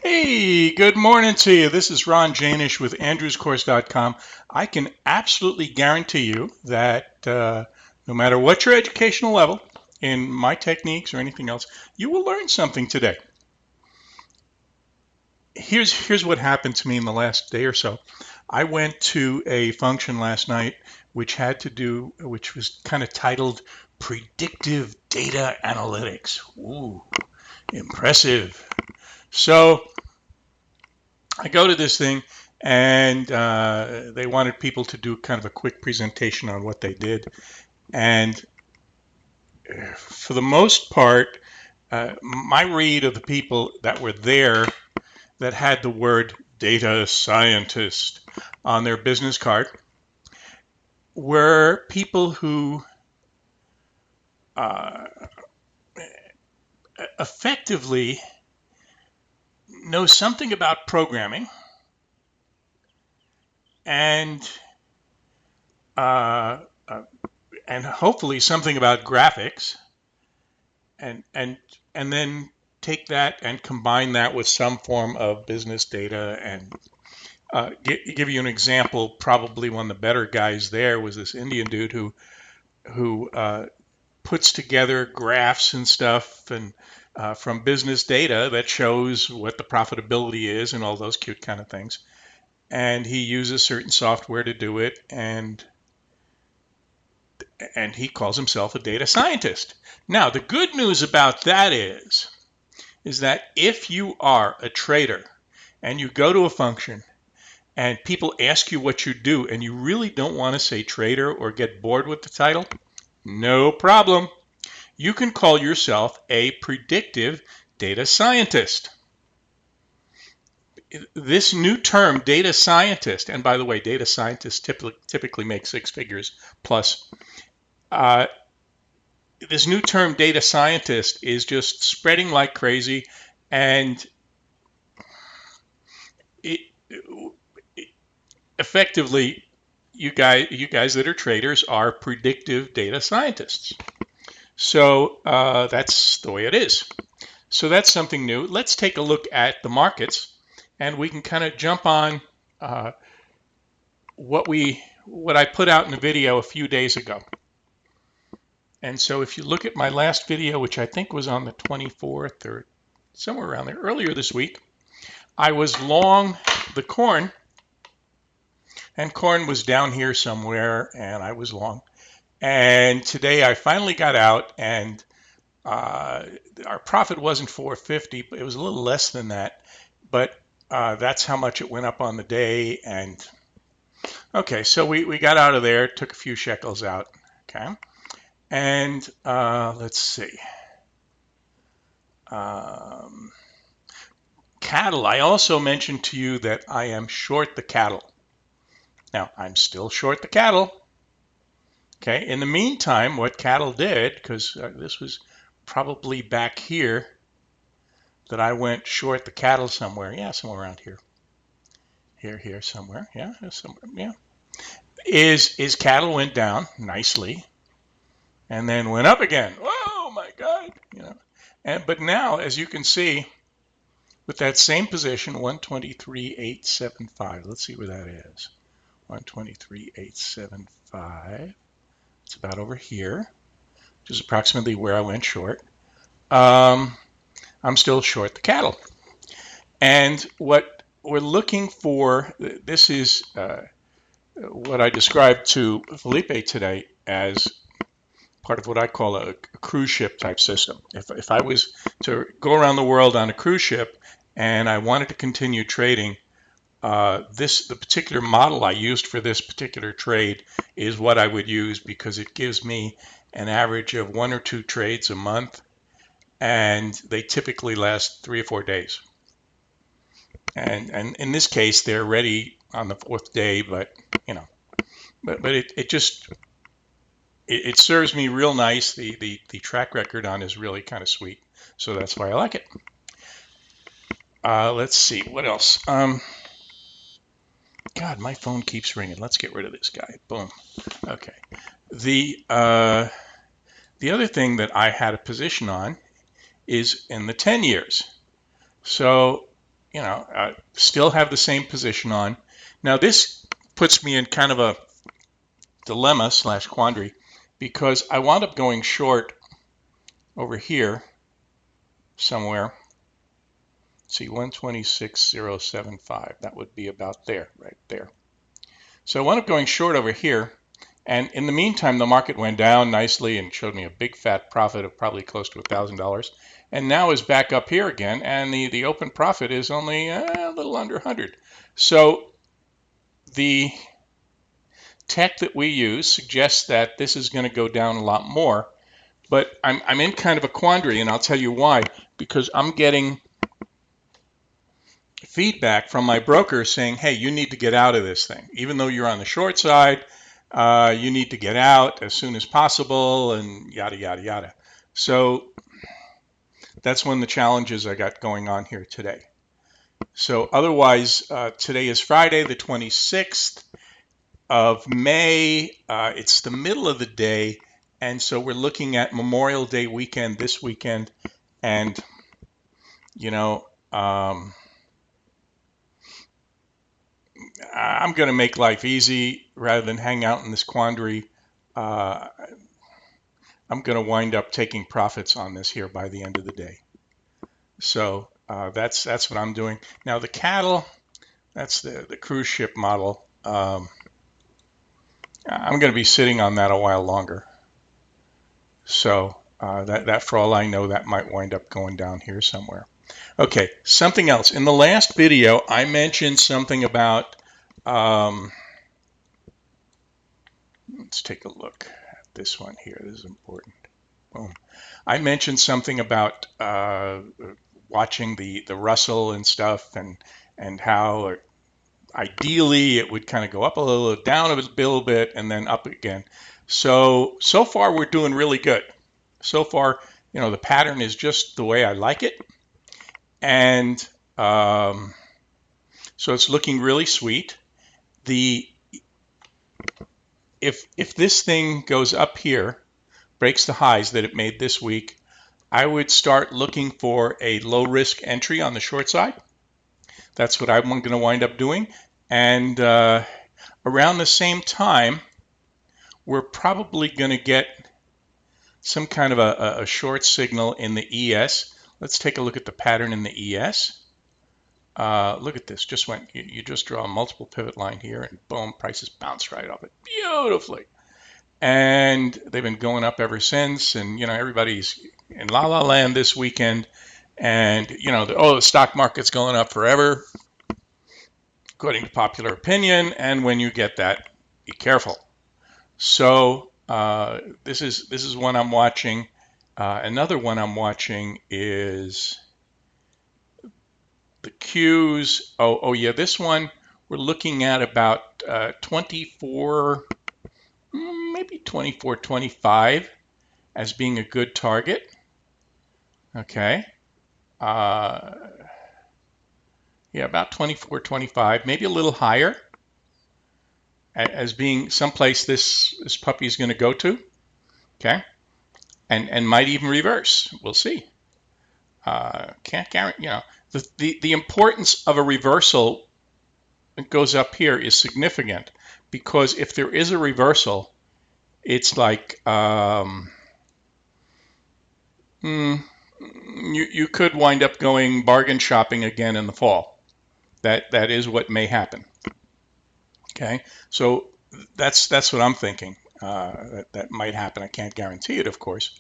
Hey, good morning to you. This is Ron Janish with AndrewsCourse.com. I can absolutely guarantee you that no matter what your educational level in my techniques or anything else, you will learn something today. Here's what happened to me in the last day or so. I went to a function last night which was kind of titled Predictive Data Analytics. Ooh, impressive. So I go to this thing, and they wanted people to do kind of a quick presentation on what they did. And for the most part, my read of the people that were there that had the word data scientist on their business card were people who uh, effectively know something about programming and uh, uh, and hopefully something about graphics and and and then take that and combine that with some form of business data and give you an example. Probably one of the better guys there was this Indian dude who puts together graphs and stuff and from business data that shows what the profitability is and all those cute kind of things. And he uses certain software to do it, and he calls himself a data scientist. Now, the good news about that is that if you are a trader and you go to a function and people ask you what you do and you really don't want to say trader or get bored with the title, no problem. You can call yourself a predictive data scientist. This new term, data scientist, and by the way, data scientists typically make six figures plus. Uh, this new term, data scientist, is just spreading like crazy, and it, effectively, you guys that are traders are predictive data scientists. So that's the way it is. So that's something new. Let's take a look at the markets, and we can kind of jump on uh, what I put out in the video a few days ago. And so if you look at my last video, which I think was on the 24th or somewhere around there, earlier this week, I was long the corn, and corn was down here somewhere, and I was long. And today I finally got out, and uh, our profit wasn't 450, but it was a little less than that. But that's how much it went up on the day. And okay, so we got out of there, took a few shekels out. Okay, and let's see. Um, Cattle. I also mentioned to you that I am short the cattle. Now I'm still short the cattle. Okay. In the meantime, what cattle did, because this was probably back here that I went short the cattle somewhere. Yeah, somewhere around here. Here, somewhere. Yeah, somewhere. Yeah. Is cattle went down nicely and then went up again. Oh my God. But now, as you can see, with that same position, 123.875. Let's see where that is. 123.875. It's about over here, which is approximately where I went short. Um, I'm still short the cattle. And what we're looking for, this is what I described to Felipe today as part of what I call a cruise ship type system. If I was to go around the world on a cruise ship and I wanted to continue trading, the particular model I used for this particular trade is what I would use because it gives me an average of one or two trades a month, and they typically last 3 or 4 days. And in this case, they're ready on the fourth day, but it serves me real nice. The track record on is really kind of sweet, so that's why I like it. Let's see what else. God, my phone keeps ringing. Let's get rid of this guy. Boom. Okay. The other thing that I had a position on is in the 10 years. So still have the same position on. Now this puts me in kind of a dilemma / quandary because I wound up going short over here somewhere. See, 126.075. That would be about there, right there. So I wound up going short over here. And in the meantime, the market went down nicely and showed me a big fat profit of probably close to $1,000. And now is back up here again. And the open profit is only a little under 100. So the tech that we use suggests that this is going to go down a lot more. But I'm in kind of a quandary, and I'll tell you why. Because I'm getting feedback from my broker saying, hey, you need to get out of this thing. Even though you're on the short side, you need to get out as soon as possible, and yada, yada, yada. So that's one of the challenges I got going on here today. So otherwise, today is Friday, the 26th of May. It's the middle of the day, and so we're looking at Memorial Day weekend this weekend. And, I'm going to make life easy rather than hang out in this quandary. I'm going to wind up taking profits on this here by the end of the day. So that's what I'm doing. Now the cattle, that's the cruise ship model. I'm going to be sitting on that a while longer. So that for all I know, that might wind up going down here somewhere. Okay, something else. In the last video, I mentioned something about, let's take a look at this one here. This is important. Boom. I mentioned something about watching the Russell and stuff, and how ideally it would kind of go up a little, down a little bit, and then up again. So far we're doing really good. So far, the pattern is just the way I like it. And so it's looking really sweet. If this thing goes up here, breaks the highs that it made this week, I would start looking for a low risk entry on the short side. That's what I'm going to wind up doing. And around the same time, we're probably going to get some kind of a short signal in the ES. Let's take a look at the pattern in the ES. Look at this, you just draw a multiple pivot line here, and boom, prices bounce right off it beautifully. And they've been going up ever since, and everybody's in la la land this weekend, and the stock market's going up forever, according to popular opinion. And when you get that, be careful. So this is one I'm watching. Another one I'm watching is the Qs. Oh yeah, this one we're looking at about 24, maybe 24.25 as being a good target. Okay. Yeah, about 24.25, maybe a little higher, as being someplace this puppy is going to go to. Okay. And might even reverse. We'll see. Can't guarantee. The importance of a reversal that goes up here is significant, because if there is a reversal, it's like you could wind up going bargain shopping again in the fall. That is what may happen. Okay, so that's what I'm thinking. That might happen. I can't guarantee it, of course.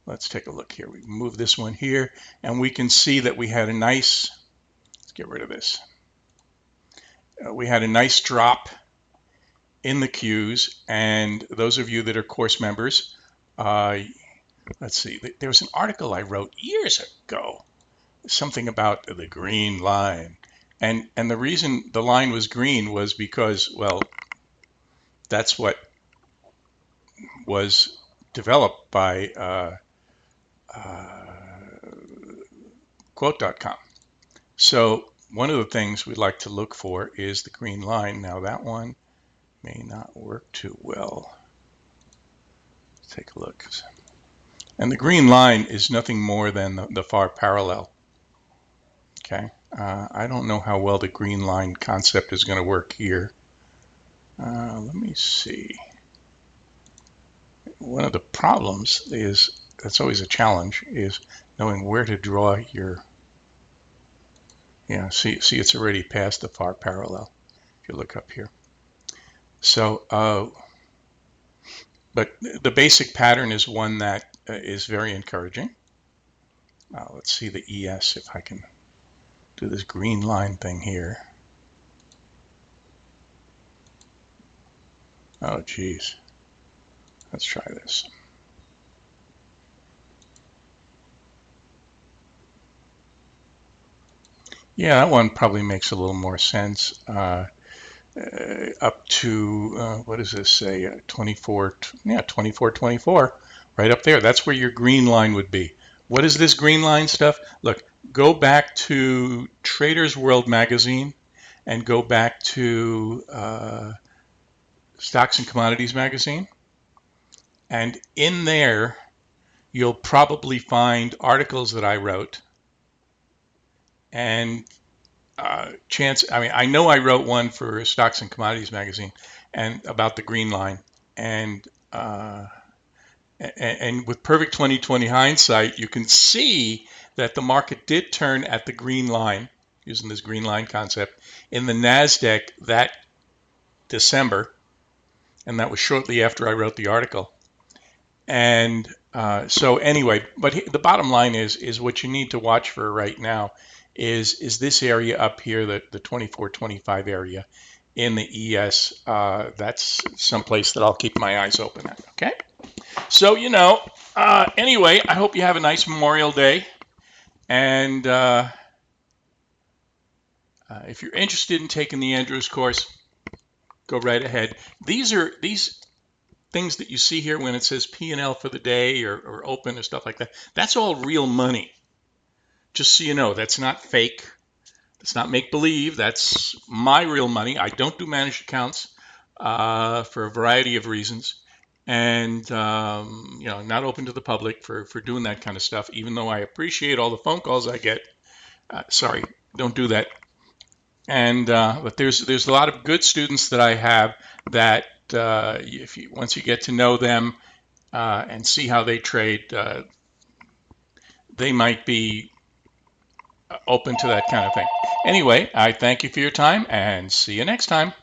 Let's take a look here. We move this one here, and we can see that we had a nice, let's get rid of this. We had a nice drop in the Qs, and those of you that are course members, let's see, there was an article I wrote years ago, something about the green line. And the reason the line was green was because, well, that's what was developed by Quote.com. So one of the things we like to look for is the green line. Now that one may not work too well. Let's take a look. And the green line is nothing more than the far parallel. Okay. I don't know how well the green line concept is going to work here. Let me see. One of the problems is, that's always a challenge, is knowing where to draw your, yeah, see it's already past the far parallel if you look up here. So, but the basic pattern is one that is very encouraging. Let's see the ES, if I can do this green line thing here. Oh, geez. Let's try this. Yeah, that one probably makes a little more sense. Up to, what does this say? 24, yeah, 24, 24, right up there. That's where your green line would be. What is this green line stuff? Look, go back to Traders World magazine and go back to Stocks and Commodities magazine. And in there, you'll probably find articles that I wrote. And I know I wrote one for Stocks and Commodities magazine and about the green line. And with perfect 2020 hindsight, you can see that the market did turn at the green line, using this green line concept, in the NASDAQ that December. And that was shortly after I wrote the article. And so anyway, but the bottom line is what you need to watch for right now is this area up here, the 24-25 area in the ES. That's someplace that I'll keep my eyes open at. Okay. So, anyway, I hope you have a nice Memorial Day. And if you're interested in taking the Andrews course, go right ahead. These things that you see here when it says P&L for the day or open or stuff like that, that's all real money. Just so you know, that's not fake. That's not make-believe. That's my real money. I don't do managed accounts for a variety of reasons. And, not open to the public for doing that kind of stuff, even though I appreciate all the phone calls I get. Sorry, don't do that. And but there's a lot of good students that I have that once you get to know them and see how they trade, they might be open to that kind of thing. Anyway, I thank you for your time and see you next time.